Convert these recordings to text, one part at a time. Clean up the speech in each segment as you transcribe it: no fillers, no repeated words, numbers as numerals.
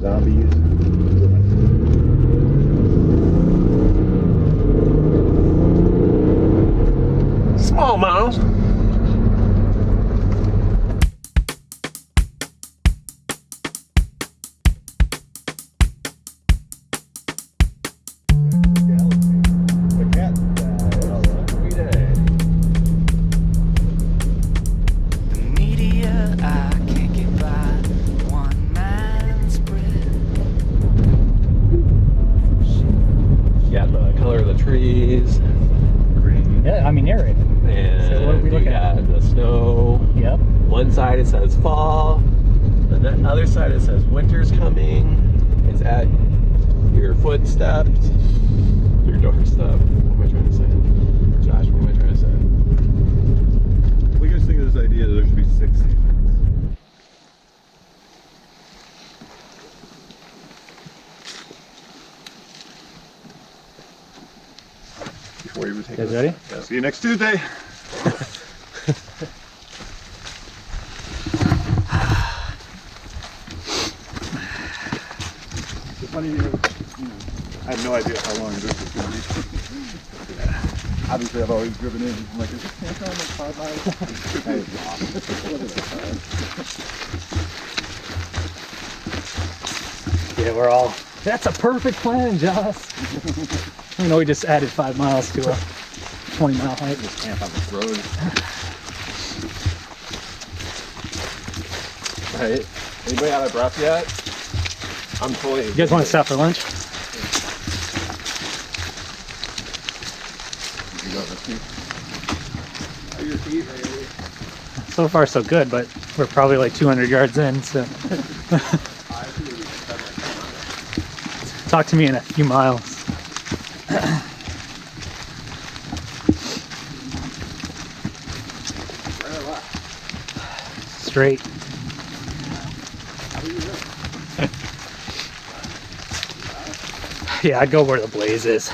Zombies. Small miles. Trees. Green. Yeah, I mean narrative. And so what are we looking at? The snow. Yep. One side it says fall. On the other side it says winter's coming. It's at your footsteps. Your doorstep. What am I trying to say? Josh, what am I trying to say? What do you guys think of this idea that there should be 6 seasons? Before you take guys this. ready? Yeah. See you next Tuesday. It's funny, I have no idea how long this is going to be. Obviously, I've always driven in. I'm like, is this campground like 5 miles? Yeah, we're all. That's a perfect plan, Josh. You know, we just added 5 miles to a 20-mile hike. Just camp on this road. Right. Anybody out of breath yet? I'm totally. You guys want to stop for lunch? You go, let's see. Are your feet ready? So far, so good, but we're probably like 200 yards in, so. Talk to me in a few miles. Straight. Yeah, I'd go where the blaze is.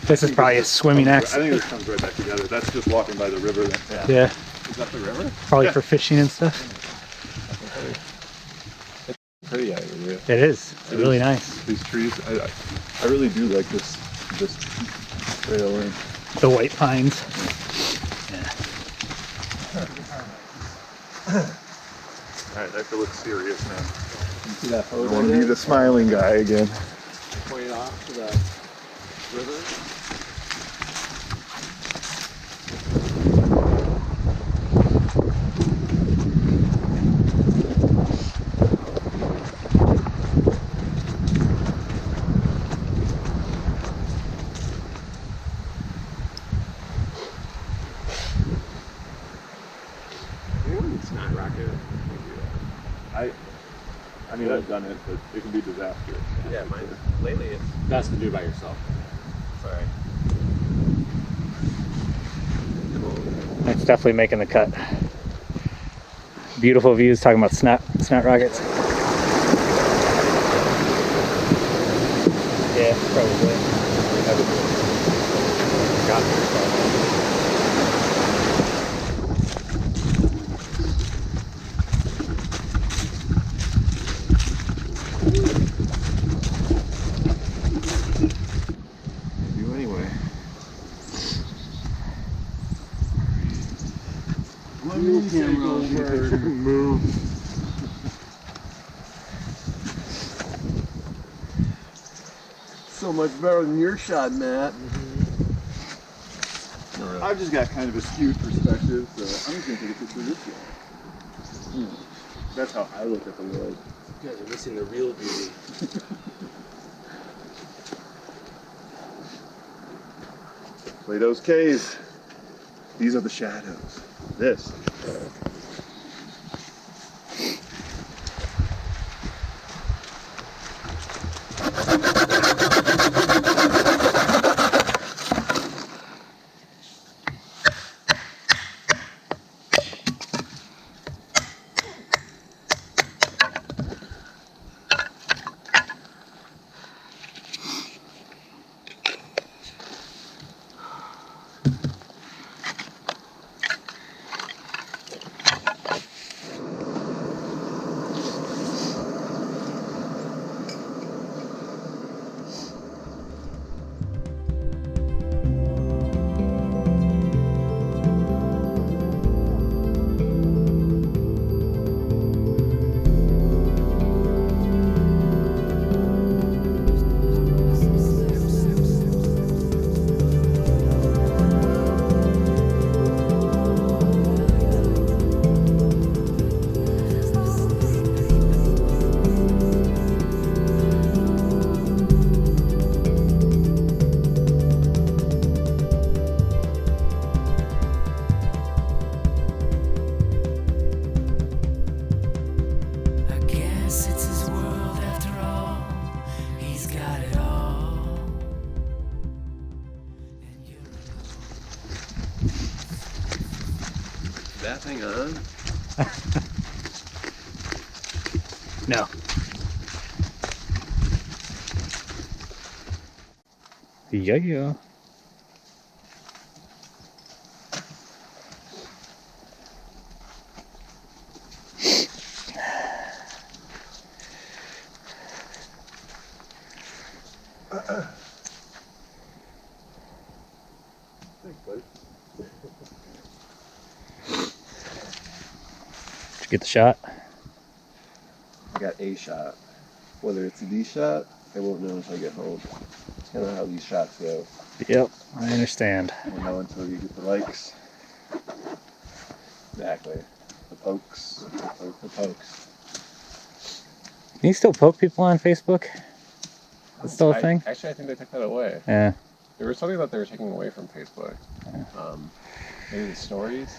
This is probably a swimming I accident. think this comes right back together. That's just walking by the river. Yeah, Is that the river? probably for fishing and stuff. It's pretty out here. It is. It's really nice. These trees, I really do like this trail. And The white pines. Yeah. all right, I have to look serious now. See that I photo? don't want to be the smiling guy again. Point off to the river. It's not rocket. I mean, I've done it, but it can be disastrous. Yeah, mine. Lately, it's Best to do by yourself. sorry. It's definitely making the cut. Beautiful views, talking about snap rockets. Yeah, probably. Got there. You anyway. Let me take over. Move. So much better than your shot, Matt. I've just got kind of a skewed perspective, so I'm just going to take a picture of this guy. That's how I look at the world. You guys are missing the real beauty. Plato's Cave. These are the shadows. This. Hang on. No. Yeah. Thanks, buddy. Did you get the shot? I got a shot. Whether it's the shot, I won't know until I get home. It's kind of how these shots go. Yep, I understand. We'll know until you get the likes. Exactly. The pokes. The pokes. Can you still poke people on Facebook? That's still a thing? Actually, I think they took that away. Yeah. There was something that they were taking away from Facebook. Maybe the stories.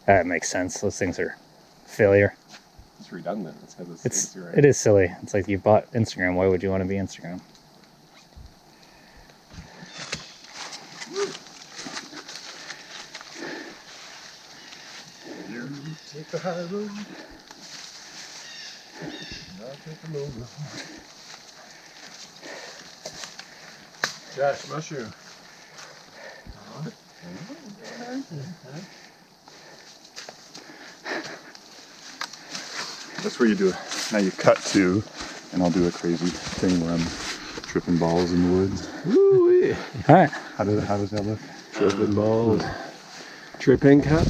That makes sense. Those things are failure. It's redundant. It's because it's Instagram. It is silly. It's like you bought Instagram. Why would you want to be Instagram? You take the high road. I'll take the low road. Josh, mushroom. That's where you do it. Now you cut to, and I'll do a crazy thing where I'm tripping balls in the woods. Woo-wee. All right. How does that look? Tripping balls. Tripping cut.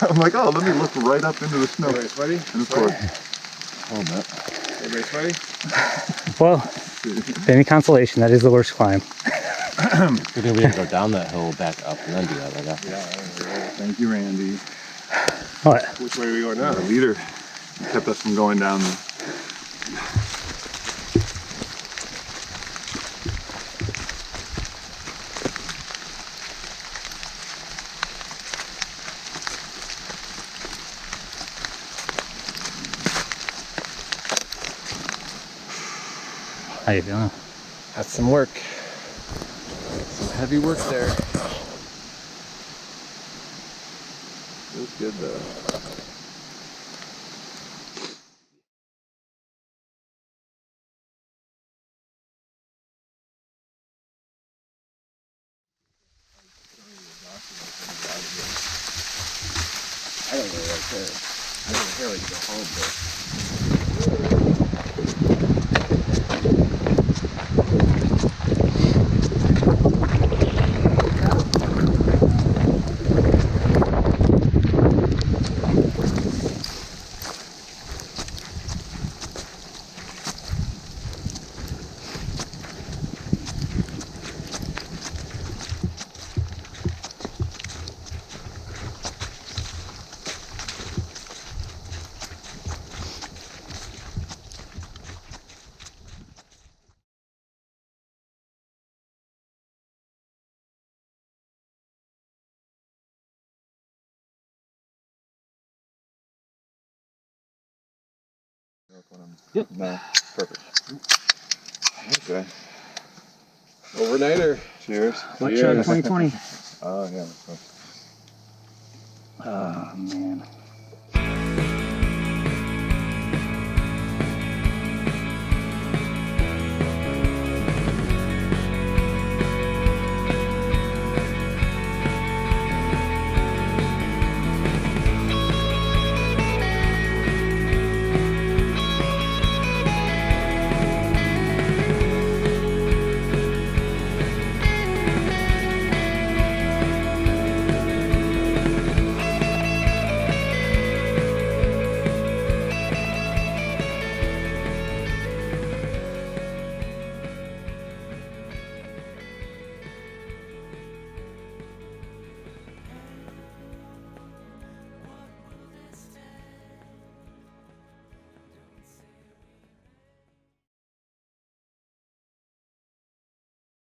I'm like, oh, let me look right up into the snow. Everybody sweaty? And of course, hold that. Everybody sweaty? Well, any consolation, that is the worst climb. We're gonna be able to go down that hill, back up, and then do that right after. Thank you, Randy. What? Which way are we going now? The leader kept us from going down the... How you feeling? That's some work. Some heavy work there. Feels good though. I don't really like that. I don't care like to go home, but Yep. No, perfect. Okay. overnighter. Cheers. Buckshot 2020. Oh, yeah. Oh, man.